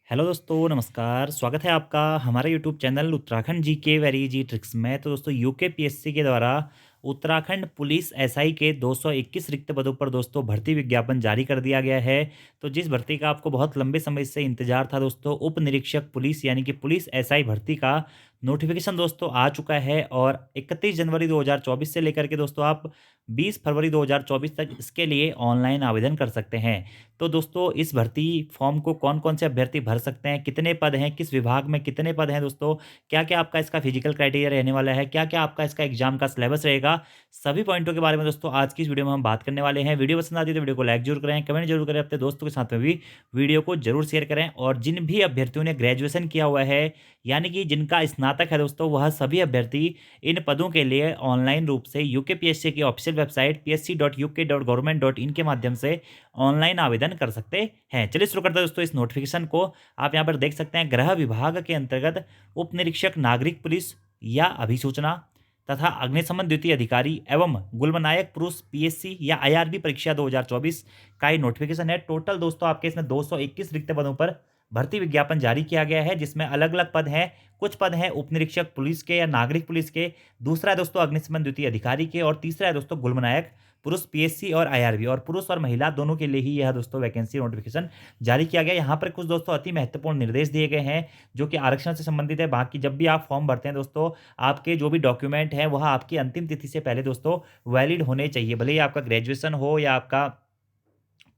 Hello दोस्तों, नमस्कार। स्वागत है आपका हमारे YouTube channel Uttarakhand GK very easy tricks में। तो दोस्तों यूके पीएससी के द्वारा उत्तराखंड पुलिस एसआई के 221 रिक्त पदों पर दोस्तों भर्ती विज्ञापन जारी कर दिया गया है। तो जिस भर्ती का आपको बहुत लंबे समय से इंतजार था दोस्तों, उप निरीक्षक पुलिस यानी कि पुलिस एसआई भर्ती का नोटिफिकेशन दोस्तों आ चुका है। और 31 जनवरी 2024 से लेकर के दोस्तों आप 20 फरवरी 2024 तक इसके लिए ऑनलाइन आवेदन कर सकते हैं। तो दोस्तों इस भर्ती फॉर्म को कौन-कौन से अभ्यर्थी भर सकते हैं, कितने पद हैं, किस विभाग में कितने पद हैं दोस्तों, क्या-क्या आपका इसका फिजिकल क्राइटेरिया रहने वाला है, क्या-क्या आपका इसका एग्जाम का सिलेबस रहेगा, सभी पॉइंटों के बारे में दोस्तों आज की इस वीडियो में हम बात करने वाले हैं। वीडियो पसंद आती है तो वीडियो को लाइक जरूर करें, कमेंट जरूर करें, अपने दोस्तों के साथ में भी वीडियो को जरूर शेयर करें। और जिन भी अभ्यर्थियों ने ग्रेजुएशन किया हुआ है यानी कि जिनका स्नातक है दोस्तों, वह सभी अभ्यर्थी इन पदों के लिए ऑनलाइन रूप से यूके पीएससी की ऑफिशियल वेबसाइट psc.uk.government.in के माध्यम से ऑनलाइन आवेदन कर सकते हैं। चलिए शुरू करते हैं दोस्तों इस नोटिफिकेशन को। आप यहाँ पर देख सकते हैं गृह विभाग के अंतर्गत उप निरीक्षक नागरिक पुलिस या अभिसूचना तथा अग्निशमन द्वितीय अधिकारी एवं गुलमनायक पुरुष पीएससी या आईआरबी परीक्षा 2024 का ये नोटिफिकेशन है। टोटल दोस्तों आपके इसमें 221 रिक्त पदों पर भर्ती विज्ञापन जारी किया गया है, जिसमें अलग अलग पद हैं। कुछ पद हैं उप निरीक्षक पुलिस के या नागरिक पुलिस के, दूसरा है दोस्तों अग्निशमन द्वितीय अधिकारी के, और तीसरा है दोस्तों गुलमनायक पुरुष पीएससी और आईआरबी। और पुरुष और महिला दोनों के लिए ही यह दोस्तों वैकेंसी नोटिफिकेशन जारी किया गया। यहाँ पर कुछ दोस्तों अति महत्वपूर्ण निर्देश दिए गए हैं जो कि आरक्षण से संबंधित है। बाकी जब भी आप फॉर्म भरते हैं दोस्तों, आपके जो भी डॉक्यूमेंट हैं वह आपकी अंतिम तिथि से पहले दोस्तों वैलिड होने चाहिए। भले ही आपका ग्रेजुएशन हो या आपका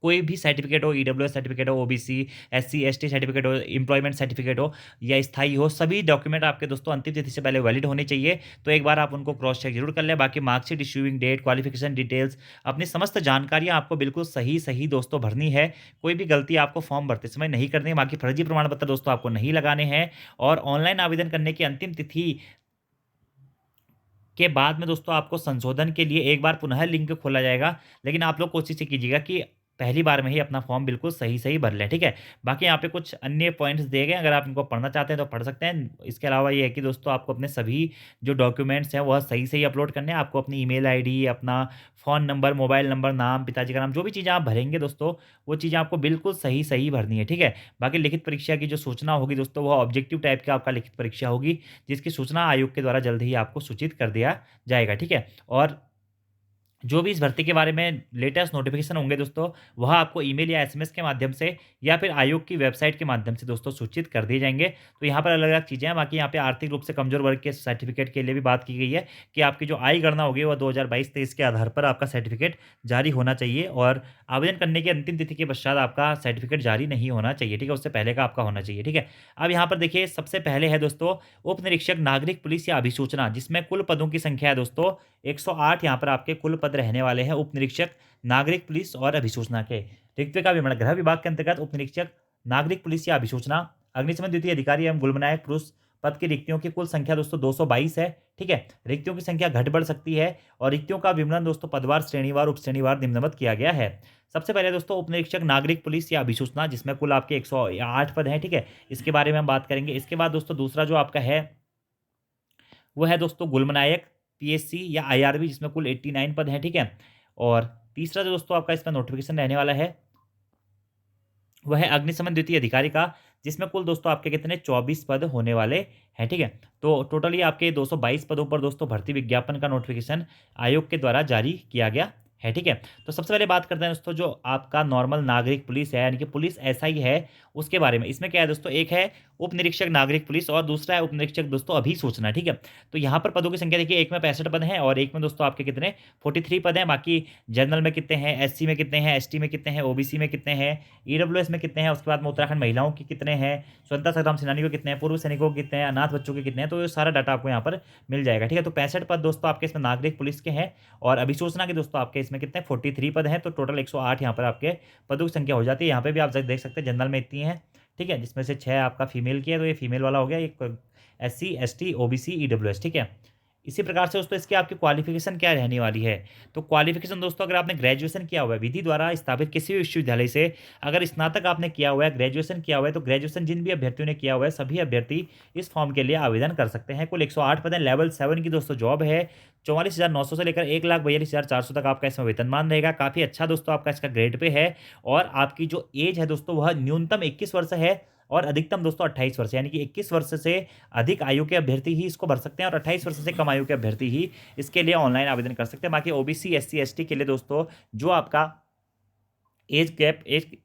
कोई भी सर्टिफिकेट हो, ईडब्ल्यूएस सर्टिफिकेट हो, ओबीसी, एससी, एसटी सर्टिफिकेट हो, एम्प्लॉयमेंट सर्टिफिकेट हो या स्थायी हो, सभी डॉक्यूमेंट आपके दोस्तों अंतिम तिथि से पहले वैलिड होने चाहिए। तो एक बार आप उनको क्रॉस चेक जरूर कर लें। बाकी marksheet, issuing date, qualification details, अपनी समस्त जानकारियां आपको बिल्कुल सही सही दोस्तों भरनी है। कोई भी गलती आपको फॉर्म भरते समय नहीं करनी है। बाकी फर्जी प्रमाण पत्र दोस्तों आपको नहीं लगाने हैं। और ऑनलाइन आवेदन करने की अंतिम तिथि के बाद में दोस्तों आपको संशोधन के लिए एक बार पुनः लिंक खोला जाएगा। लेकिन आप लोग कोशिश ये कीजिएगा कि पहली बार में ही अपना फॉर्म बिल्कुल सही-सही भर लें, ठीक है? बाकी यहाँ पे कुछ अन्य पॉइंट्स दिए गए हैं, अगर आप इनको पढ़ना चाहते हैं तो पढ़ सकते हैं। इसके अलावा ये है कि दोस्तों आपको अपने सभी जो डॉक्यूमेंट्स हैं वह सही-सही अपलोड करने हैं। आपको अपनी ईमेल आईडी, अपना फ़ोन नंबर, मोबाइल नंबर, नाम, पिताजी का नाम, जो भी चीज़ें आप भरेंगे दोस्तों, वो चीज़ें आपको बिल्कुल सही-सही भरनी है, ठीक है? बाकी लिखित परीक्षा की जो सूचना होगी दोस्तों, वह ऑब्जेक्टिव टाइप का आपका लिखित परीक्षा होगी, जिसकी सूचना आयोग के द्वारा जल्द ही आपको सूचित कर दिया जाएगा, ठीक है? और जो भी इस भर्ती के बारे में लेटेस्ट नोटिफिकेशन होंगे दोस्तों, वह आपको ईमेल या एसएमएस के माध्यम से या फिर आयोग की वेबसाइट के माध्यम से दोस्तों सूचित कर दिए जाएँगे। तो यहाँ पर अलग-अलग चीज़ें हैं। बाकी यहाँ पे आर्थिक रूप से कमज़ोर वर्ग के सर्टिफिकेट के लिए भी बात की गई है कि आपकी जो आय गणना होगी वह 2022-23 के आधार पर आपका सर्टिफिकेट जारी होना चाहिए। और आवेदन करने की अंतिम तिथि के पश्चात आपका सर्टिफिकेट जारी नहीं होना चाहिए, ठीक है? उससे पहले का आपका होना चाहिए, ठीक है? अब यहाँ पर देखिए सबसे पहले है दोस्तों उप निरीक्षक नागरिक पुलिस या अभिसूचना, जिसमें कुल पदों की संख्या है दोस्तों 108। यहाँ पर आपके कुल पद रहने वाले हैं उप निरीक्षक नागरिक पुलिस और अभिसूचना के। रिक्तियों का विवरण गृह विभाग के अंतर्गत उप निरीक्षक नागरिक पुलिस या अभिसूचना, अग्निशमन द्वितीय अधिकारी एवं गुलमनायक पुरुष पद की रिक्तियों की कुल संख्या दोस्तों 222 है, ठीक है? रिक्तियों की संख्या घट बढ़ सकती है। और रिक्तियों का विवरण दोस्तों पदवार, श्रेणीवार, उप श्रेणीवार निम्नवत किया गया है। सबसे पहले दोस्तों उप निरीक्षक नागरिक पुलिस या अभिसूचना, जिसमें कुल आपके 108 पद हैं, ठीक है? इसके बारे में हम बात करेंगे। इसके बाद दोस्तों दूसरा जो आपका है वो है दोस्तों गुलमनायक पीएससी या आईआरबी, जिसमें कुल 89 पद हैं, ठीक है? और तीसरा जो दोस्तों आपका इसमें नोटिफिकेशन रहने वाला है, वह है अग्निशमन द्वितीय अधिकारी का, जिसमें कुल दोस्तों आपके कितने 24 पद होने वाले हैं, ठीक है? तो टोटली आपके 222 पदों पर दोस्तों भर्ती विज्ञापन का नोटिफिकेशन आयोग के द्वारा जारी किया गया है, ठीक है? तो सबसे पहले बात करते हैं दोस्तों जो आपका नॉर्मल नागरिक पुलिस है यानी कि पुलिस एसआई है, उसके बारे में। इसमें क्या है दोस्तों, एक है उप निरीक्षक नागरिक पुलिस और दूसरा है उप निरीक्षक दोस्तों अभिसूचना, ठीक है? तो यहाँ पर पदों की संख्या देखिए, एक में 65 पद हैं और एक में दोस्तों आपके कितने 43 पद हैं। बाकी जनरल में कितने हैं, एससी में कितने हैं, एसटी में कितने हैं, ओबीसी में कितने हैं, ईडब्ल्यूएस में कितने हैं, उसके बाद में उत्तराखंड महिलाओं के कितने हैं, स्वतंत्रता संग्राम सेनानियों के कितने हैं, पूर्व सैनिकों के कितने हैं, अनाथ बच्चों के कितने हैं, तो ये सारा डाटा आपको यहाँ पर मिल जाएगा, ठीक है? तो 65 पद दोस्तों आपके इसमें नागरिक पुलिस के हैं और अभिसूचना के दोस्तों आपके इसमें कितने 43 पद हैं। तो टोटल 108 यहाँ पर आपके पदों की संख्या हो जाती है। यहाँ पे भी आप देख सकते हैं जनरल में इतनी है, ठीक है? जिसमें से 6 आपका फीमेल की है, तो ये फीमेल वाला हो गया, एक एससी, एसटी, ओबीसी, ईडब्ल्यूएस, ठीक है? इसी प्रकार से दोस्तों इसकी आपकी क्वालिफिकेशन क्या रहने वाली है? तो क्वालिफिकेशन दोस्तों, अगर आपने ग्रेजुएशन किया हुआ है विधि द्वारा स्थापित किसी भी विश्वविद्यालय से, अगर स्नातक आपने किया हुआ है, ग्रेजुएशन किया हुआ है, तो ग्रेजुएशन जिन भी अभ्यर्थियों ने किया हुआ है, सभी अभ्यर्थी इस फॉर्म के लिए आवेदन कर सकते हैं। कुल 108 पद हैं। लेवल 7 की दोस्तों जॉब है। 44,900 से लेकर 1,42,400 तक आपका इसमें वेतनमान रहेगा। काफ़ी अच्छा दोस्तों आपका इसका ग्रेड पे है। और आपकी जो एज है दोस्तों, वह न्यूनतम 21 वर्ष है और अधिकतम दोस्तों 28 वर्ष, यानी कि 21 वर्ष से अधिक आयु के अभ्यर्थी ही इसको भर सकते हैं और 28 वर्ष से कम आयु के अभ्यर्थी ही इसके लिए ऑनलाइन आवेदन कर सकते हैं। बाकी ओबीसी, एससी, एसटी के लिए दोस्तों जो आपका एज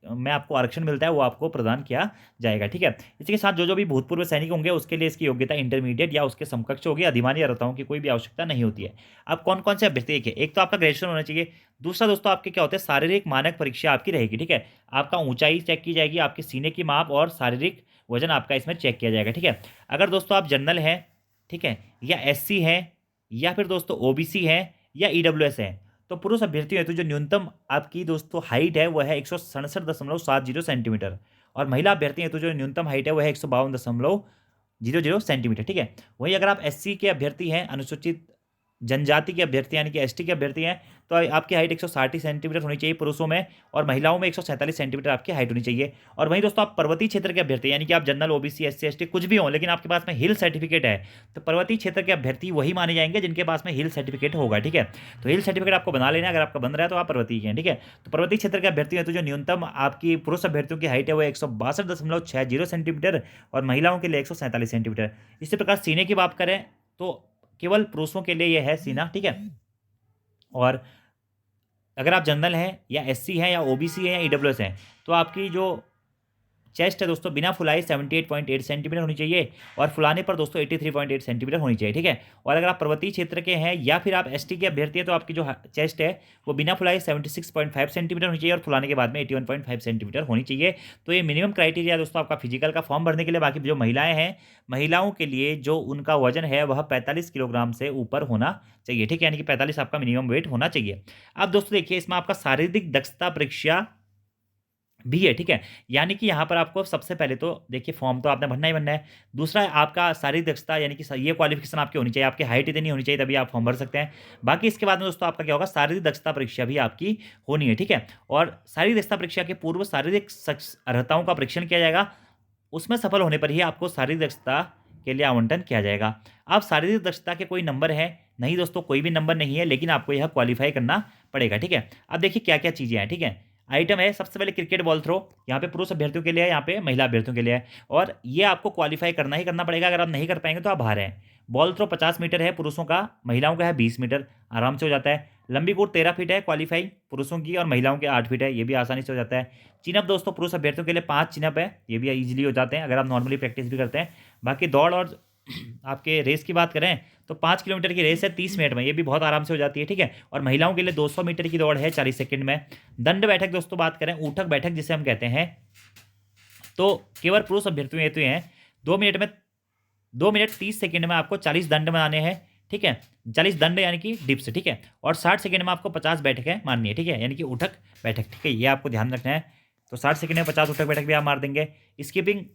में आपको आरक्षण मिलता है वो आपको प्रदान किया जाएगा, ठीक है। इसी के साथ जो भी भूतपूर्व सैनिक होंगे उसके लिए इसकी योग्यता इंटरमीडिएट या उसके समकक्ष होगी, अधिमानी अर्हताओं की कोई भी आवश्यकता नहीं होती है। अब कौन कौन से अभ्यर्थी, देखिए एक तो आपका ग्रेजुएशन होना चाहिए, दूसरा दोस्तों आपके क्या होते हैं, शारीरिक मानक परीक्षा आपकी रहेगी, ठीक है। आपका ऊंचाई चेक की जाएगी, आपके सीने की माप और शारीरिक वजन आपका इसमें चेक किया जाएगा, ठीक है। अगर दोस्तों आप जनरल हैं, ठीक है, या एससी है, या फिर दोस्तों ओबीसी है, या ईडब्ल्यूएस है, तो पुरुष अभ्यर्थियों हेतु जो न्यूनतम आपकी दोस्तों हाइट है वो है 167.70 सेंटीमीटर, और महिला अभ्यर्थी हेतु जो न्यूनतम हाइट है वो है 152.00 सेंटीमीटर, ठीक है। वहीं अगर आप एससी के अभ्यर्थी हैं, अनुसूचित जनजाति के अभ्यर्थी यानी कि एसटी के अभ्यर्थी हैं, तो आपकी हाइट 160 सेंटीमीटर होनी चाहिए पुरुषों में, और महिलाओं में 147 सेंटीमीटर आपकी हाइट होनी चाहिए। और वहीं दोस्तों आप पर्वतीय क्षेत्र के अभ्यर्थी यानी कि आप जनरल, ओबीसी, एससी, एसटी कुछ भी हो, लेकिन आपके पास में हिल सर्टिफिकेट है, तो पर्वतीय क्षेत्र के अभ्यर्थी वही माने जाएंगे जिनके पास में हिल सर्टिफिकेट होगा, ठीक है। तो हिल सर्टिफिकेट आपको बना लेना, अगर आपका बन रहा है तो आप पर्वतीय हैं, ठीक है। तो पर्वतीय क्षेत्र के अभ्यर्थी हैं तो जो न्यूनतम आपकी पुरुष अभ्यर्थियों की हाइट है वो 162.60 सेंटीमीटर, और महिलाओं के लिए 147 सेंटीमीटर। इसी प्रकार सीने की बात करें तो केवल पुरुषों के लिए यह है सीना, ठीक है। और अगर आप जनरल हैं या एससी हैं या ओबीसी हैं या ईडब्ल्यूएस हैं, तो आपकी जो चेस्ट है दोस्तों बिना फुलाए 78.8 सेंटीमीटर होनी चाहिए, और फुलाने पर दोस्तों 83.8 सेंटीमीटर होनी चाहिए, ठीक है। और अगर आप पर्वतीय क्षेत्र के हैं या फिर आप एसटी के अभ्यर्थी हैं, तो आपकी जो चेस्ट है वो बिना फुलाए 76.5 सेंटीमीटर होनी चाहिए, और फुलाने के बाद में 81.5 सेंटीमीटर होनी चाहिए। तो ये मिनिमम क्राइटेरिया दोस्तों आपका फिजिकल का फॉर्म भरने के लिए। बाकी जो महिलाएं हैं, महिलाओं के लिए जो उनका वजन है वह 45 किलोग्राम से ऊपर होना चाहिए, ठीक है, यानी कि 45 आपका मिनिमम वेट होना चाहिए। अब दोस्तों देखिए इसमें आपका शारीरिक दक्षता परीक्षा भी है, ठीक है। यानी कि यहाँ पर आपको सबसे पहले तो देखिए फॉर्म तो आपने भरना ही भरना है। दूसरा है आपका शारीरिक दक्षता, यानी कि ये क्वालिफिकेशन आपकी होनी चाहिए, आपकी हाइट इतनी होनी चाहिए तभी आप फॉर्म भर सकते हैं। बाकी इसके बाद में दोस्तों आपका क्या होगा, शारीरिक दक्षता परीक्षा भी आपकी होनी है, ठीक है। और शारीरिक दक्षता परीक्षा के पूर्व शारीरिक अर्हताओं का परीक्षण किया जाएगा, उसमें सफल होने पर ही आपको शारीरिक दक्षता के लिए आवंटन किया जाएगा। अब शारीरिक दक्षता के कोई नंबर है नहीं दोस्तों, कोई भी नंबर नहीं है, लेकिन आपको यह क्वालिफाई करना पड़ेगा, ठीक है। अब देखिए क्या क्या चीज़ें हैं, ठीक है। आइटम है सबसे पहले क्रिकेट बॉल थ्रो, यहाँ पे पुरुष अभ्यर्थियों के लिए है, यहाँ पे महिला अभ्यर्थियों के लिए है, और ये आपको क्वालिफाई करना ही करना पड़ेगा। अगर आप नहीं कर पाएंगे तो आप बाहर हैं। बॉल थ्रो 50 मीटर है पुरुषों का, महिलाओं का है 20 मीटर, आराम से हो जाता है। लंबी कूद 13 फीट है क्वालिफाई पुरुषों की, और महिलाओं के 8 फीट है, ये भी आसानी से हो जाता है। चिनअप दोस्तों पुरुष अभ्यर्थियों के लिए 5 चिनअप है, ये भी ईजिली हो जाते हैं अगर आप नॉर्मली प्रैक्टिस भी करते हैं। बाकी दौड़ और आपके रेस की बात करें तो 5 किलोमीटर की रेस है 30 मिनट में, ये भी बहुत आराम से हो जाती है, ठीक है। और महिलाओं के लिए 200 मीटर की दौड़ है 40 सेकंड में। दंड बैठक दोस्तों बात करें, ऊठक बैठक जिसे हम कहते हैं, तो केवल पुरुष अभ्यर्थियों हेतु हैं। 2 मिनट 30 सेकंड में आपको 40 दंड बनाने हैं, ठीक है। 40 दंड यानी कि डिप्स, ठीक है। और 60 सेकंड में आपको 50 बैठकें मारनी है, ठीक है, यानी कि उठक बैठक, ठीक है, ये आपको ध्यान रखना है। तो 60 सेकंड में 50 उठक बैठक भी आप मार देंगे। स्कीपिंग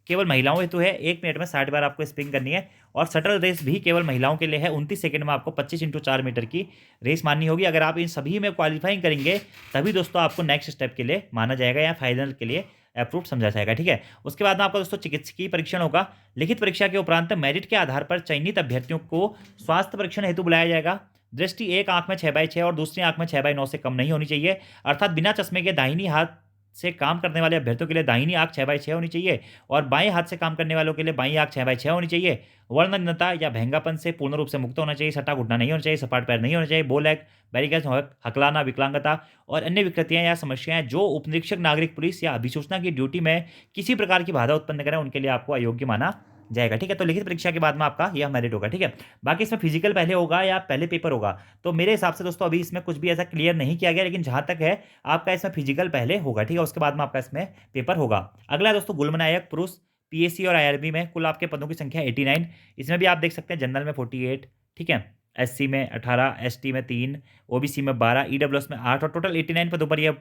केवल महिलाओं हेतु है, 1 मिनट में 60 बार आपको स्पिन करनी है। और शटल रेस भी केवल महिलाओं के लिए है, 29 सेकंड में आपको 25 × 4 मीटर की रेस माननी होगी। अगर आप इन सभी में क्वालिफाइंग करेंगे तभी दोस्तों आपको नेक्स्ट स्टेप के लिए माना जाएगा या फाइनल के लिए अप्रूव समझा जाएगा, ठीक है। उसके बाद में आपका दोस्तों चिकित्सकीय परीक्षण होगा। लिखित परीक्षा के उपरांत मेरिट के आधार पर चयनित अभ्यर्थियों को स्वास्थ्य परीक्षण हेतु बुलाया जाएगा। दृष्टि एक आंख में 6/6 और दूसरी आंख में 6/9 से कम नहीं होनी चाहिए, अर्थात बिना चश्मे के दाहिनी हाथ से काम करने वाले अभ्यर्थियों के लिए दाहिनी आंख 6/6 होनी चाहिए, और बाएं हाथ से काम करने वालों के लिए बाईं आंख 6/6 होनी चाहिए। वर्णहीनता या भंगापन से पूर्ण रूप से मुक्त होना चाहिए, सटा घुटना नहीं होना चाहिए, सपाट पैर नहीं होना चाहिए, बो लेग, बैरिकेड्स, हकलाना, विकलांगता और अन्य विकृतियां या समस्याएं जो उपनिरीक्षक नागरिक पुलिस या अभिसूचना की ड्यूटी में किसी प्रकार की बाधा उत्पन्न करें उनके लिए आपको अयोग्य माना जाएगा, ठीक है। तो लिखित परीक्षा के बाद में आपका यह मेरिट होगा, ठीक है। बाकी इसमें फिजिकल पहले होगा या पहले पेपर होगा, तो मेरे हिसाब से दोस्तों अभी इसमें कुछ भी ऐसा क्लियर नहीं किया गया, लेकिन जहां तक है आपका इसमें फिजिकल पहले होगा, ठीक है, उसके बाद में आपका इसमें पेपर होगा। अगला दोस्तों गुलमनायक पुरुष पीएससी और आईआरबी में कुल आपके पदों की संख्या 89, इसमें भी आप देख सकते हैं जनरल में 48, ठीक है, एससी में 18, एसटी में 3, ओबीसी में 12, ईडब्ल्यूएस में 8, और टोटल 89 पदों पर यह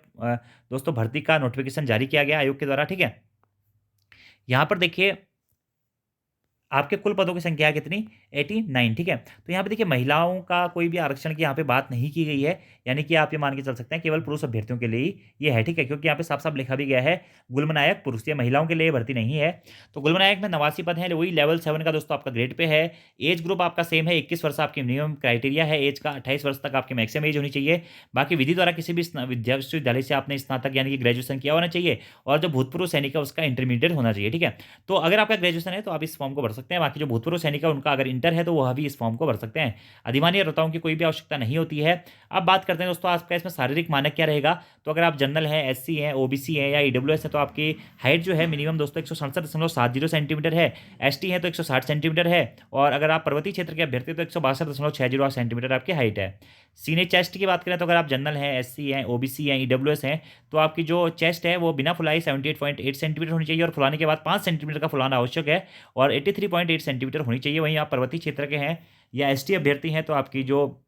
दोस्तों भर्ती का नोटिफिकेशन जारी किया गया आयोग के द्वारा, ठीक है। यहाँ पर देखिए आपके कुल पदों की संख्या है कितनी? 89, ठीक है। तो यहाँ पे देखिए महिलाओं का कोई भी आरक्षण की यहाँ पे बात नहीं की गई है, यानी कि आप ये मान के चल सकते हैं केवल पुरुष अभ्यर्थियों के लिए ही ये है, ठीक है। क्योंकि यहाँ पे साफ-साफ लिखा भी गया है गुल्मनायक पुरुष, ये महिलाओं के लिए भर्ती नहीं है। तो गुल्मनायक में 89 पद हैं, वही लेवल 7 का दोस्तों आपका ग्रेड पे है। एज ग्रुप आपका सेम है, 21 वर्ष आपकी मिनिमम क्राइटेरिया है एज का, 28 वर्ष तक आपकी मैक्सिमम एज होनी चाहिए। बाकी विधि द्वारा किसी भी विश्वविद्यालय से आपने स्नातक यानी कि ग्रेजुएशन किया होना चाहिए, और जो भूतपूर्व सैनिक है उसका इंटरमीडिएट होना चाहिए, ठीक है। तो अगर आपका ग्रेजुएशन है तो आप इस फॉर्म को भर सकते हैं। बाकी जो भूतपूर्व सैनिक है उनका अगर इंटर है तो वह भी इस फॉर्म को भर सकते हैं। अधिमानी अर्हताओं की कोई भी आवश्यकता नहीं होती है। अब बात करते हैं दोस्तों आपका इसमें शारीरिक मानक क्या रहेगा। तो अगर आप जनरल हैं, एससी हैं, ओबीसी हैं या ईडब्ल्यूएस है तो आपकी हाइट जो है मिनिमम दोस्तों 167.70 सेंटीमीटर है। एसटी है तो 160 सेंटीमीटर है, और अगर आप पर्वतीय क्षेत्र के अभ्यर्थी तो 162.60 सेंटीमीटर आपकी हाइट है। सीने चेस्ट की बात करें तो अगर आप जनरल हैं, एससी हैं, ओबीसी हैं, ईडब्ल्यूएस हैं तो आपकी जो चेस्ट है वो बिना फुलाई 78.8 सेंटीमीटर होनी चाहिए, और फुलाने के बाद 5 सेंटीमीटर का फुलाना आवश्यक है, और 83.8 सेंटीमीटर होनी चाहिए। वहीं आप पर्वतीय क्षेत्र के हैं या एसटी अभ्यर्थी हैं तो आपकी जो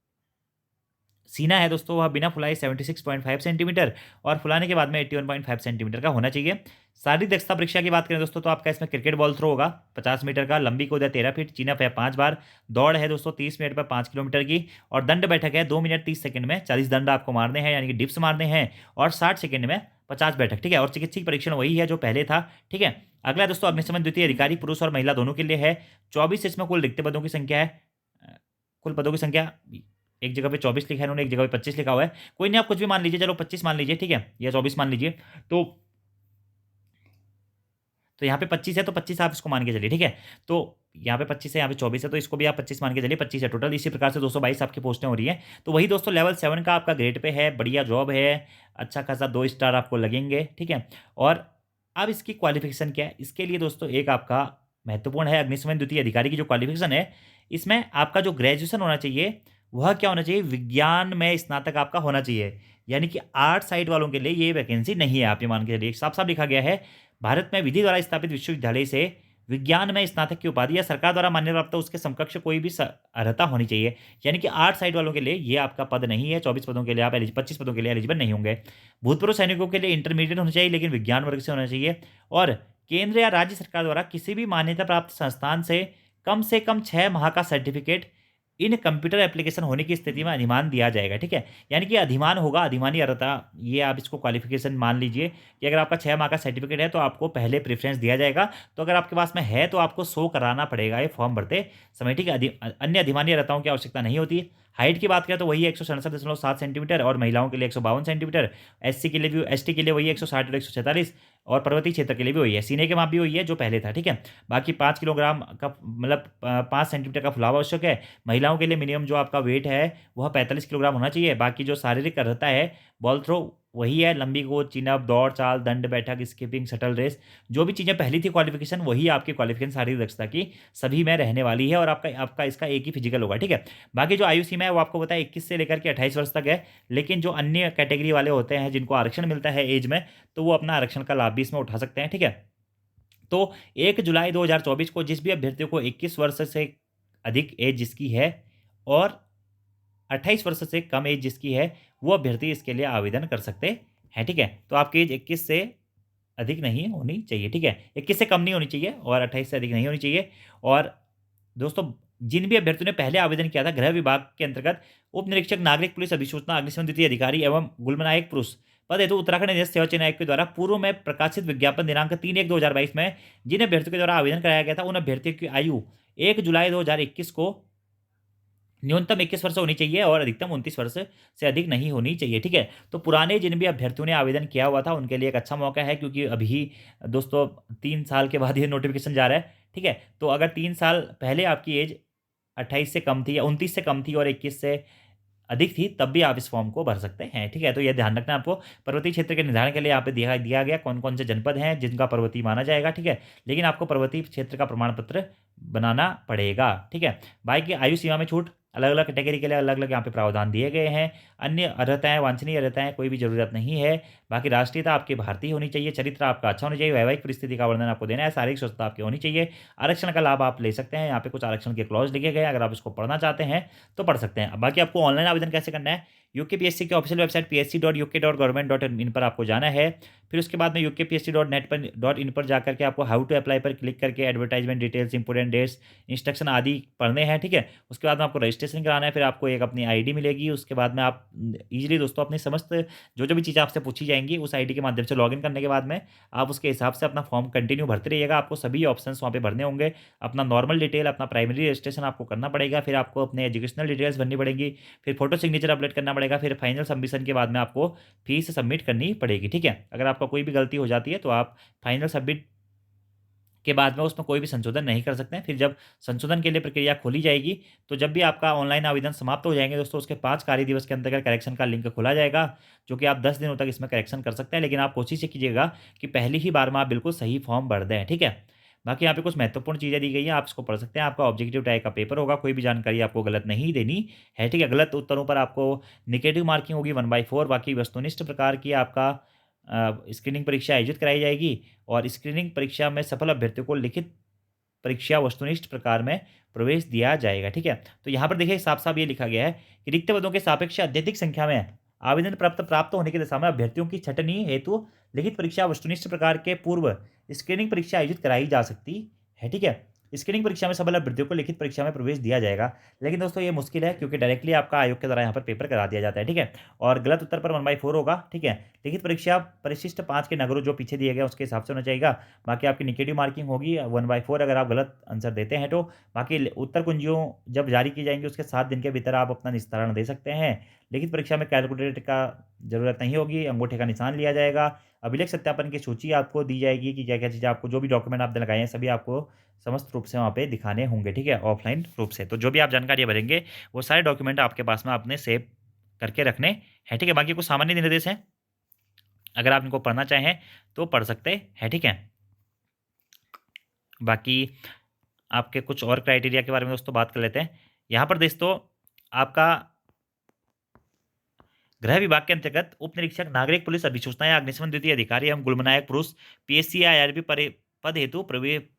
सीना है दोस्तों वह बिना फुलाई 76.5 सेंटीमीटर और फुलाने के बाद में 81.5 सेंटीमीटर का होना चाहिए। शारीरिक दक्षता परीक्षा की बात करें दोस्तों तो आपका इसमें क्रिकेट बॉल थ्रो होगा 50 मीटर का, लंबी कूद है 13 फीट, चिनअप है 5 बार, दौड़ है दोस्तों 30 मिनट पर 5 किलोमीटर की, और दंड बैठक है 2 मिनट 30 सेकंड में 40 दंड आपको मारने हैं यानी कि डिप्स मारने हैं, और 60 सेकंड में 50 बैठक, ठीक है। और चिकित्सकीय परीक्षण वही है जो पहले था, ठीक है। अगला दोस्तों अग्निशमन द्वितीय अधिकारी पुरुष और महिला दोनों के लिए है। 24 इसमें कुल रिक्त पदों की संख्या है। कुल पदों की संख्या एक जगह पे 24 लिखा है इन्होंने, एक जगह पे 25 लिखा हुआ है। कोई नहीं, आप कुछ भी मान लीजिए, चलो 25 मान लीजिए, ठीक है, या 24 मान लीजिए। तो यहाँ पे 25 है तो 25 आप इसको मान के चलिए, ठीक है। तो यहाँ पे 25 है, यहाँ पे 24 है, तो इसको भी आप 25 मान के चलिए, 25 है टोटल। इसी प्रकार से 222 आपकी पोस्टें हो रही हैं। तो वही दोस्तों लेवल 7 का आपका ग्रेड पे है, बढ़िया जॉब है, अच्छा खासा 2 स्टार आपको लगेंगे, ठीक है। और अब इसकी क्वालिफिकेशन क्या है, इसके लिए दोस्तों एक आपका महत्वपूर्ण है अग्निशमन द्वितीय अधिकारी की जो क्वालिफिकेशन है, इसमें आपका जो ग्रेजुएशन होना चाहिए वह क्या होना चाहिए, विज्ञान में स्नातक आपका होना चाहिए। यानी कि आर्ट साइड वालों के लिए ये वैकेंसी नहीं है, आप ये मान के चलिए। साफ साफ लिखा गया है भारत में विधि द्वारा स्थापित विश्वविद्यालय से विज्ञान में स्नातक की उपाधि या सरकार द्वारा मान्यता प्राप्त उसके समकक्ष कोई भी अर्हता होनी चाहिए। यानी कि आर्ट साइड वालों के लिए ये आपका पद नहीं है। 24 पदों के लिए आप 25 पदों के लिए एलिजिबल नहीं होंगे। भूतपूर्व सैनिकों के लिए इंटरमीडिएट होना चाहिए लेकिन विज्ञान वर्ग से होना चाहिए, और केंद्र या राज्य सरकार द्वारा किसी भी मान्यता प्राप्त संस्थान से कम 6 माह का सर्टिफिकेट इन कंप्यूटर एप्लीकेशन होने की स्थिति में अधिमान दिया जाएगा, ठीक है। यानी कि अधिमान होगा, अधिमानी अर्हता, ये आप इसको क्वालिफिकेशन मान लीजिए कि अगर आपका 6 माह का सर्टिफिकेट है तो आपको पहले प्रेफरेंस दिया जाएगा। तो अगर आपके पास में है तो आपको शो कराना पड़ेगा ये फॉर्म भरते समय, ठीक है। अन्य अधिमानी अर्हताओं की आवश्यकता नहीं होती। हाइट की बात करें तो वही 167.7 सेंटीमीटर, और महिलाओं के लिए 152 सेंटीमीटर, एससी के लिए भी, एसटी के लिए वही 160 और 146, और पर्वतीय क्षेत्र के लिए भी वही है। सीने के माप भी वही है जो पहले था, ठीक है। बाकी 5 किलोग्राम का मतलब 5 सेंटीमीटर का फुलाव आवश्यक है। महिलाओं के लिए मिनिमम जो आपका वेट है वह 45 किलोग्राम होना चाहिए। बाकी जो शारीरिक अर्हता है बॉल थ्रो वही है, लंबी कूद, चिनअप, दौड़, चाल, दंड बैठक, स्किपिंग, शटल रेस, जो भी चीज़ें पहली थी क्वालिफिकेशन वही आपकी क्वालिफिकेशन शारीरिक दक्षता की सभी में रहने वाली है, और आपका आपका इसका एक ही फिजिकल होगा, ठीक है। बाकी जो आयु सीमा है वो आपको पता है 21 से लेकर के 28 वर्ष तक है। लेकिन जो अन्य कैटेगरी वाले होते हैं जिनको आरक्षण मिलता है एज में, तो वो अपना आरक्षण का लाभ भी इसमें उठा सकते हैं, ठीक है। तो 1 जुलाई 2024 को जिस भी अभ्यर्थी को 21 वर्ष से अधिक एज जिसकी है और 28 वर्ष से कम एज जिसकी है वो अभ्यर्थी इसके लिए आवेदन कर सकते हैं, ठीक है। तो आपकी एज 21 से अधिक नहीं होनी चाहिए, ठीक है। 21 से कम नहीं होनी चाहिए और 28 से अधिक नहीं होनी चाहिए। और दोस्तों जिन भी अभ्यर्थियों ने पहले आवेदन किया था गृह विभाग के अंतर्गत उप निरीक्षक नागरिक पुलिस अभिसूचना अग्निशमन द्वितीय अधिकारी एवं गुलमनायक पुरुष पद हेतु उत्तराखंड निरस्त सेवा चयन आयोग के द्वारा पूर्व में प्रकाशित विज्ञापन दिनांक 3/1/2022 में जिन अभ्यर्थियों के द्वारा आवेदन कराया गया था उन अभ्यर्थियों की आयु 1 जुलाई 2021 को न्यूनतम 21 वर्ष होनी चाहिए और अधिकतम 29 वर्ष से अधिक नहीं होनी चाहिए, ठीक है। तो पुराने जिन भी अभ्यर्थियों ने आवेदन किया हुआ था उनके लिए एक अच्छा मौका है, क्योंकि अभी दोस्तों 3 साल के बाद ये नोटिफिकेशन जा रहा है, ठीक है। तो अगर 3 साल पहले आपकी एज 28 से कम थी या 29 से कम थी और 21 से अधिक थी तब भी आप इस फॉर्म को भर सकते हैं, ठीक है। तो यह ध्यान रखना आपको। पर्वतीय क्षेत्र के निर्धारण के लिए यहाँ पे दिया गया कौन कौन से जनपद हैं जिनका पर्वतीय माना जाएगा, ठीक है। लेकिन आपको पर्वतीय क्षेत्र का प्रमाण पत्र बनाना पड़ेगा, ठीक है। बाकी आयु सीमा में छूट अलग अलग कैटेगरी के लिए अलग अलग यहाँ पे प्रावधान दिए गए हैं। अन्य अर्हताएं, वांछनीय अर्हताएं कोई भी जरूरत नहीं है। बाकी राष्ट्रीयता आपकी भारतीय होनी चाहिए, चरित्र आपका अच्छा होना चाहिए, वैवाहिक परिस्थिति का वर्णन आपको देना है, शारीरिक स्वस्थता आपकी होनी चाहिए। आरक्षण का लाभ आप ले सकते हैं, यहाँ पे कुछ आरक्षण के क्लॉज लिखे गए हैं, अगर आप इसको पढ़ना चाहते हैं तो पढ़ सकते हैं। बाकी आपको ऑनलाइन आवेदन कैसे करना है यूकेपीएससी की ऑफिशियल वेबसाइट psc.uk.government.in पर आपको जाना है। फिर उसके बाद में यूकेपीएससी.net पर .in पर जाकर के आपको हाउ टू अप्लाई पर क्लिक करके advertisement details, important dates, instruction आदि पढ़ने हैं, ठीक है। उसके बाद में आपको रजिस्ट्रेशन कराना है, फिर आपको एक अपनी आईडी मिलेगी। उसके बाद में आप इजीली दोस्तों अपनी समस्त जो भी चीज़ें आपसे पूछी जाएंगी उस आईडी के माध्यम से लॉगिन करने के बाद में आप उसके हिसाब से अपना फॉर्म कंटिन्यू भरते रहिएगा। आपको सभी ऑप्शंस वहाँ पे भरने होंगे। अपना नॉर्मल डिटेल, अपना प्राइमरी रजिस्ट्रेशन आपको करना पड़ेगा, फिर आपको अपने एजुकेशनल डिटेल्स भरनी पड़ेगी, फिर फोटो सिग्नेचर अपलोड करना पड़ेगा, फिर फाइनल सबमिशन के बाद में आपको फीस सबमिट करनी पड़ेगी, ठीक है। अगर आपका कोई भी गलती हो जाती है तो आप फाइनल सबमिट के बाद में उसमें कोई भी संशोधन नहीं कर सकते हैं। फिर जब संशोधन के लिए प्रक्रिया खोली जाएगी तो जब भी आपका ऑनलाइन आवेदन समाप्त हो जाएंगे दोस्तों, उसके 5 कार्य दिवस के अंतर्गत करेक्शन का लिंक खोला जाएगा, जो कि आप 10 दिनों तक इसमें करेक्शन कर सकते हैं। लेकिन आप कोशिश कीजिएगा कि पहली ही बार में आप बिल्कुल सही फॉर्म भर दें, ठीक है। बाकी यहाँ पे कुछ महत्वपूर्ण चीज़ें दी गई हैं, आप इसको पढ़ सकते हैं। आपका ऑब्जेक्टिव टाइप का पेपर होगा, कोई भी जानकारी आपको गलत नहीं देनी है, ठीक है। गलत उत्तरों पर आपको नेगेटिव मार्किंग होगी 1/4। बाकी वस्तुनिष्ठ प्रकार की आपका स्क्रीनिंग परीक्षा आयोजित कराई जाएगी और स्क्रीनिंग परीक्षा में सफल अभ्यर्थियों को लिखित परीक्षा वस्तुनिष्ठ प्रकार में प्रवेश दिया जाएगा, ठीक है। तो यहाँ पर देखिए साफ-साफ ये लिखा गया है कि रिक्त पदों के सापेक्ष अत्यधिक संख्या में आवेदन प्राप्त होने की दशा में अभ्यर्थियों की छँटनी हेतु लिखित परीक्षा वस्तुनिष्ठ प्रकार के पूर्व स्क्रीनिंग परीक्षा आयोजित कराई जा सकती है, ठीक है। स्क्रीनिंग परीक्षा में सफल अभ्यर्थियों को लिखित परीक्षा में प्रवेश दिया जाएगा। लेकिन दोस्तों ये मुश्किल है क्योंकि डायरेक्टली आपका आयोग के द्वारा यहाँ पर पेपर करा दिया जाता है, ठीक है। और गलत उत्तर पर 1/4 होगा, ठीक है। लिखित परीक्षा परिशिष्ट 5 के नगरों जो पीछे दिए गए उसके हिसाब से होना चाहिए। बाकी आपकी नेगेटिव मार्किंग होगी 1/4 अगर आप गलत आंसर देते हैं तो। बाकी उत्तर कुंजियों जब जारी की जाएंगी उसके 7 दिन के भीतर आप अपना निस्तारण दे सकते हैं। लिखित परीक्षा में कैलकुलेटर का जरूरत नहीं होगी, अंगूठे का निशान लिया जाएगा। अभिलेख सत्यापन की सूची आपको दी जाएगी कि क्या-क्या चीज़ें आपको जो भी डॉक्यूमेंट आपने लगाए हैं सभी आपको समस्त रूप से वहाँ पे दिखाने होंगे, ठीक है, ऑफलाइन रूप से। तो जो भी आप जानकारी भरेंगे वो सारे डॉक्यूमेंट आपके पास में आपने सेव करके रखने हैं, ठीक है। बाकी कुछ सामान्य निर्देश हैं, अगर आप इनको पढ़ना चाहें तो पढ़ सकते हैं, ठीक है। बाकी आपके कुछ और क्राइटेरिया के बारे में दोस्तों बात कर लेते हैं। यहाँ पर दोस्तों आपका गृह विभाग के अंतर्गत उप निरीक्षक नागरिक पुलिस अभिसूचना या अग्निशमन द्वितीय अधिकारी एवं गुलमनायक पुरुष पीएससी या आईआरबी पद हेतु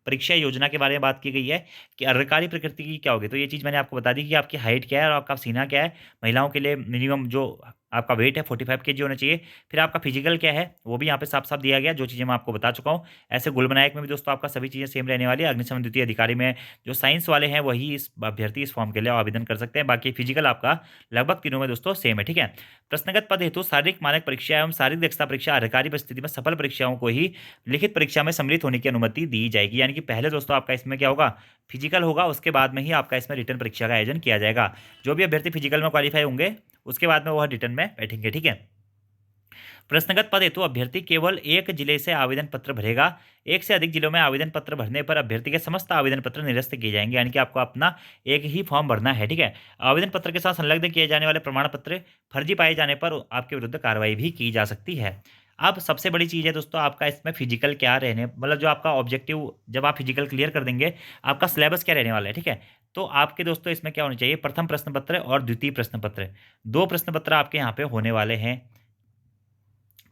परीक्षा योजना के बारे में बात की गई है कि अर्धकारी प्रकृति की क्या होगी। तो ये चीज़ मैंने आपको बता दी कि आपकी हाइट क्या है और आपका सीना क्या है। महिलाओं के लिए मिनिमम जो आपका वेट है 45 केजी होना चाहिए। फिर आपका फिजिकल क्या है वो भी यहाँ पे साफ साफ दिया गया, जो चीज़ें मैं आपको बता चुका हूँ। ऐसे गुलमनायक में भी दोस्तों आपका सभी चीज़ें सेम रहने वाली है। अग्निशमन द्वितीय अधिकारी में जो साइंस वाले हैं वही इस अभ्यर्थी इस फॉर्म के लिए आवेदन कर सकते हैं। बाकी फिजिकल आपका लगभग तीनों में दोस्तों सेम है, ठीक है। प्रश्नगत पद हेतु शारीरिक मानक परीक्षा एवं शारीरिक दक्षता परीक्षा अधिकारी परिस्थिति में सफल परीक्षाओं को ही लिखित परीक्षा में सम्मिलित होने की अनुमति दी जाएगी। यानी कि पहले दोस्तों आपका इसमें क्या होगा, फिजिकल होगा, उसके बाद में ही आपका इसमें रिटर्न परीक्षा का आयोजन किया जाएगा। जो भी अभ्यर्थी फिजिकल में क्वालिफाई होंगे उसके बाद में वह रिटर्न में बैठेंगे, ठीक है। प्रश्नगत पद हेतु अभ्यर्थी केवल एक जिले से आवेदन पत्र भरेगा। एक से अधिक जिलों में आवेदन पत्र भरने पर अभ्यर्थी के समस्त आवेदन पत्र निरस्त किए जाएंगे। यानी कि आपको अपना एक ही फॉर्म भरना है, ठीक है। आवेदन पत्र के साथ संलग्न किए जाने वाले प्रमाण पत्र फर्जी पाए जाने पर आपके विरुद्ध कार्रवाई भी की जा सकती है। अब सबसे बड़ी चीज़ है दोस्तों आपका इसमें फिजिकल क्या रहने, मतलब जो आपका ऑब्जेक्टिव जब आप फिजिकल क्लियर कर देंगे आपका सिलेबस क्या रहने वाला है, ठीक है। तो आपके दोस्तों इसमें क्या होना चाहिए, प्रथम प्रश्न पत्र और द्वितीय प्रश्न पत्र, 2 प्रश्न पत्र आपके यहाँ पे होने वाले हैं।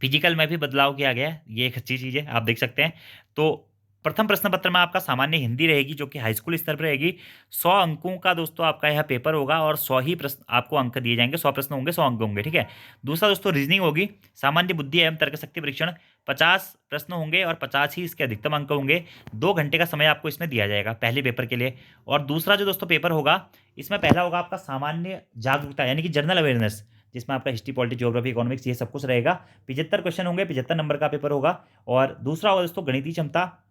फिजिकल में भी बदलाव किया गया है, ये एक अच्छी चीज़ है, आप देख सकते हैं। तो प्रथम प्रश्न पत्र में आपका सामान्य हिंदी रहेगी जो कि हाई स्कूल स्तर पर रहेगी। 100 अंकों का दोस्तों आपका यह पेपर होगा और 100 ही प्रश्न आपको अंक दिए जाएंगे। 100 प्रश्न होंगे, 100 अंक होंगे, ठीक है। दूसरा दोस्तों रीजनिंग होगी, सामान्य बुद्धि एवं तर्क शक्ति परीक्षण, 50 प्रश्न होंगे और 50 ही इसके अधिकतम अंक होंगे। 2 घंटे का समय आपको इसमें दिया जाएगा पहले पेपर के लिए। और दूसरा जो दोस्तों पेपर होगा इसमें पहला होगा आपका सामान्य जागरूकता यानी कि जनरल अवेयरनेस, जिसमें आपका हिस्ट्री, पॉलिटी, ज्योग्राफी, इकोनॉमिक्स ये सब कुछ रहेगा। 75 क्वेश्चन होंगे, 75 नंबर का पेपर होगा। और दूसरा होगा दोस्तों गणितीय क्षमता,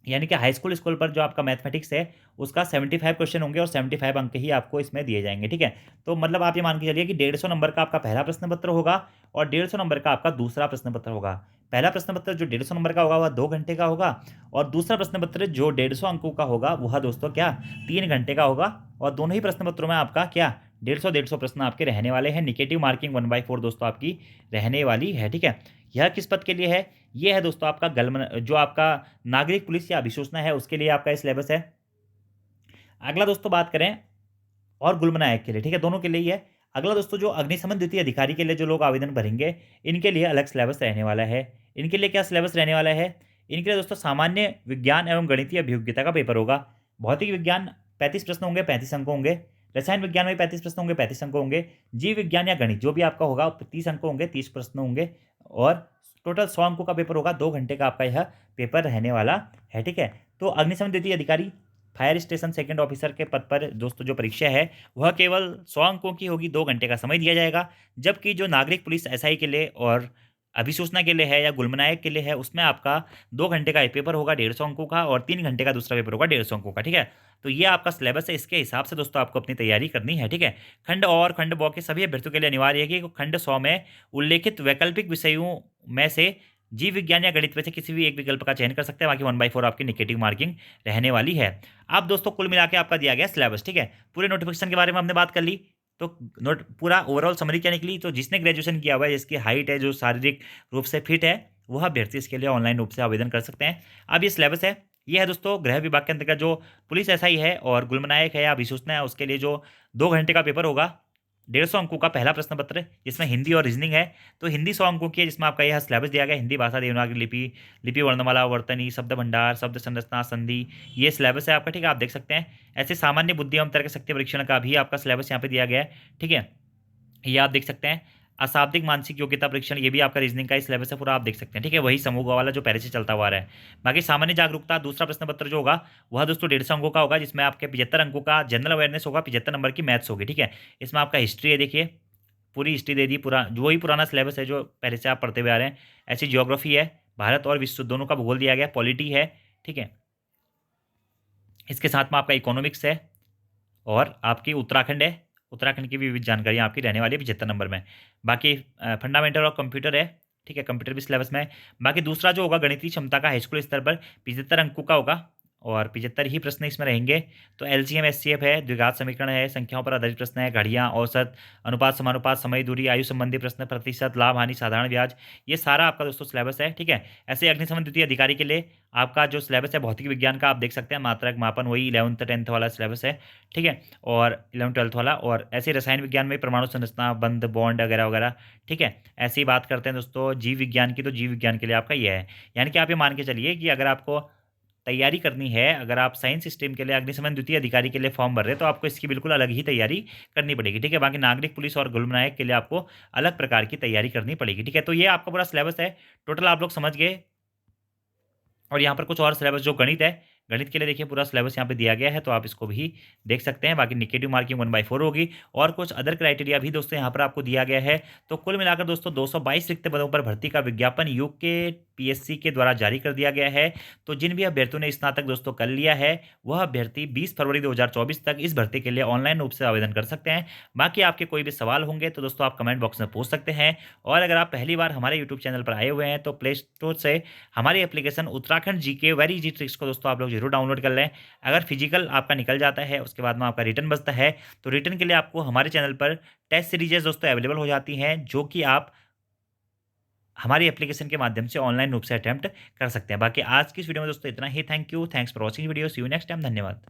यानी कि हाई स्कूल पर जो आपका मैथमेटिक्स है उसका 75 क्वेश्चन होंगे और 75 अंक ही आपको इसमें दिए जाएंगे, ठीक है। तो मतलब आप ये मान के चलिए कि 150 नंबर का आपका पहला प्रश्न पत्र होगा और 150 नंबर का आपका दूसरा प्रश्न पत्र होगा। पहला प्रश्न पत्र जो 150 नंबर का होगा वह 2 घंटे का होगा और दूसरा प्रश्न पत्र जो 150 अंकों का होगा वह दोस्तों क्या 3 घंटे का होगा। और दोनों ही प्रश्न पत्रों में आपका क्या 150 प्रश्न आपके रहने वाले हैं। निगेटिव मार्किंग 1/4 दोस्तों आपकी रहने वाली है, ठीक है। यह किस पद के लिए है, ये है दोस्तों आपका जो आपका नागरिक पुलिस या अभिसूचना है उसके लिए आपका सिलेबस है। अगला दोस्तों बात करें और गुलमनायक के लिए, ठीक है, दोनों के लिए ही है। अगला दोस्तों जो अग्निशमन द्वितीय अधिकारी के लिए जो लोग आवेदन भरेंगे इनके लिए अलग सिलेबस रहने वाला है। इनके लिए क्या सिलेबस रहने वाला है, इनके लिए दोस्तों सामान्य विज्ञान एवं गणितीय अभियोग्यता का पेपर होगा। भौतिक विज्ञान 35 प्रश्न होंगे, 35 अंक होंगे। रसायन विज्ञान में 35 प्रश्न होंगे, 35 अंक होंगे। जीव विज्ञान या गणित जो भी आपका होगा 30 अंक होंगे, 30 प्रश्न होंगे और टोटल 100 अंकों का पेपर होगा। 2 घंटे का आपका यह पेपर रहने वाला है, ठीक है। तो अग्निशमन द्वितीय अधिकारी फायर स्टेशन सेकंड ऑफिसर के पद पर दोस्तों जो परीक्षा है वह केवल 100 अंकों की होगी। 2 घंटे का समय दिया जाएगा। जबकि जो नागरिक पुलिस एसआई के लिए और अभिसूचना के लिए है या गुलमनायक के लिए है उसमें आपका 2 घंटे का एक पेपर होगा 150 अंकों का और 3 घंटे का दूसरा पेपर होगा 150 अंकों का, ठीक है। तो ये आपका सिलेबस है, इसके हिसाब से दोस्तों आपको अपनी तैयारी करनी है, ठीक है। खंड और खंड ब के सभी अभ्यर्थियों के लिए अनिवार्य है कि खंड 100 में उल्लेखित वैकल्पिक विषयों में से जीव विज्ञान या गणित में से किसी भी एक विकल्प का चयन कर सकते हैं। बाकी 1/4 आपकी नेगेटिव मार्किंग रहने वाली है। अब दोस्तों कुल मिला के आपका दिया गया सिलेबस, ठीक है। पूरे नोटिफिकेशन के बारे में हमने बात कर ली। तो नोट पूरा ओवरऑल समरी क्या निकली, तो जिसने ग्रेजुएशन किया हुआ है, जिसकी हाइट है, जो शारीरिक रूप से फिट है, वह अभ्यर्थी इसके लिए ऑनलाइन रूप से आवेदन कर सकते हैं। अब ये सिलेबस है, ये है दोस्तों गृह विभाग के अंतर्गत जो पुलिस एसआई है और गुलमनायक है या अभिसूचना है उसके लिए जो 2 घंटे का पेपर होगा। 150 अंकों का पहला प्रश्न पत्र जिसमें हिंदी और रीजनिंग है। तो हिंदी 100 अंकों की है जिसमें आपका यह सिलेबस दिया गया। हिंदी भाषा, देवनागरी लिपि, लिपि वर्णमाला, वर्तनी, शब्द भंडार, शब्द संरचना, संधि, ये सिलेबस है आपका, ठीक है। आप देख सकते हैं। ऐसे सामान्य बुद्धि एवं तर्क शक्ति परीक्षण का भी आपका सिलेबस यहाँ पे दिया गया है, ठीक है। ये आप देख सकते हैं। अशाब्दिक मानसिक योग्यता परीक्षण, ये भी आपका रीजनिंग का ही सिलेबस है पूरा, आप देख सकते हैं, ठीक है। वही समूह वाला जो पहले से चलता हुआ है। बाकी सामान्य जागरूकता दूसरा प्रश्न पत्र जो होगा वह दोस्तों 150 अंकों का होगा, जिसमें आपके 75 अंकों का जनरल अवेयरनेस होगा, 75 नंबर की मैथ्स होगी, ठीक है। इसमें आपका हिस्ट्री है, देखिए पूरी हिस्ट्री दे दी, पूरा जो ही पुराना सिलेबस है जो पहले से आप पढ़ते हुए आ रहे हैं। ऐसी जियोग्राफी है, भारत और विश्व दोनों का भूगोल दिया गया, पॉलिटी है, ठीक है। इसके साथ में आपका इकोनॉमिक्स है और आपकी उत्तराखंड है। उत्तराखंड की भी विविध जानकारियाँ आपकी रहने वाली है 75 नंबर में। बाकी फंडामेंटल और कंप्यूटर है, ठीक है, कंप्यूटर भी सिलेबस में है। बाकी दूसरा जो होगा गणितीय क्षमता का हाई स्कूल स्तर पर 75 अंकों का होगा और 75 ही प्रश्न इसमें रहेंगे। तो एलसीएम एचसीएफ है, द्विघात समीकरण है, संख्याओं पर आधारित प्रश्न है, घड़ियाँ, औसत, अनुपात, समानुपात, समय, दूरी, आयु संबंधी प्रश्न, प्रतिशत, लाभ, हानि, साधारण ब्याज, ये सारा आपका दोस्तों सिलेबस है, ठीक है। ऐसे अग्निशमन द्वितीय अधिकारी के लिए आपका जो सिलेबस है भौतिक विज्ञान का आप देख सकते हैं, मात्रक मापन वही 11th 10th वाला सिलेबस है, ठीक है। और 11th 12th वाला। और ऐसे रसायन विज्ञान में परमाणु संरचना, बंध, बॉन्ड वगैरह वगैरह, ठीक है। ऐसी बात करते हैं दोस्तों जीव विज्ञान की, तो जीव विज्ञान के लिए आपका यह है। यानी कि आप ये मान के चलिए कि अगर आपको तैयारी करनी है, अगर आप साइंस स्ट्रीम के लिए अग्निशमन द्वितीय अधिकारी के लिए फॉर्म भर रहे हैं तो आपको इसकी बिल्कुल अलग ही तैयारी करनी पड़ेगी, ठीक है। बाकी नागरिक पुलिस और गुलमनायक के लिए आपको अलग प्रकार की तैयारी करनी पड़ेगी, ठीक है। तो ये आपका पूरा सिलेबस है, टोटल आप लोग समझ गए। और यहाँ पर कुछ और सिलेबस जो गणित है, गणित के लिए देखिए पूरा सिलेबस यहाँ पे दिया गया है, तो आप इसको भी देख सकते हैं। बाकी नेगेटिव मार्किंग 1/4 होगी और कुछ अदर क्राइटेरिया भी दोस्तों यहाँ पर आपको दिया गया है। तो कुल मिलाकर दोस्तों 222 रिक्त पदों पर भर्ती का विज्ञापन यूके पीएससी के द्वारा जारी कर दिया गया है। तो जिन भी अभ्यर्थियों ने स्नातक दोस्तों कर लिया है वह अभ्यर्थी 20 फरवरी 2024 तक इस भर्ती के लिए ऑनलाइन रूप से आवेदन कर सकते हैं। बाकी आपके कोई भी सवाल होंगे तो दोस्तों आप कमेंट बॉक्स में पूछ सकते हैं। और अगर आप पहली बार हमारे यूट्यूब चैनल पर आए हुए हैं तो प्ले स्टोर से हमारी application Uttarakhand GK very easy tricks को दोस्तों आप लोग जरूर डाउनलोड कर लें। अगर फिजिकल आपका निकल जाता है उसके बाद में आपका रिटर्न बचता है तो रिटर्न के लिए आपको हमारे चैनल पर टेस्ट सीरीजेस दोस्तों अवेलेबल हो जाती हैं, जो कि आप हमारी एप्लीकेशन के माध्यम से ऑनलाइन रूप से अटेम्प्ट कर सकते हैं। बाकी आज की इस वीडियो में दोस्तों इतना ही। Thank you, thanks for watching video, see you next time, धन्यवाद।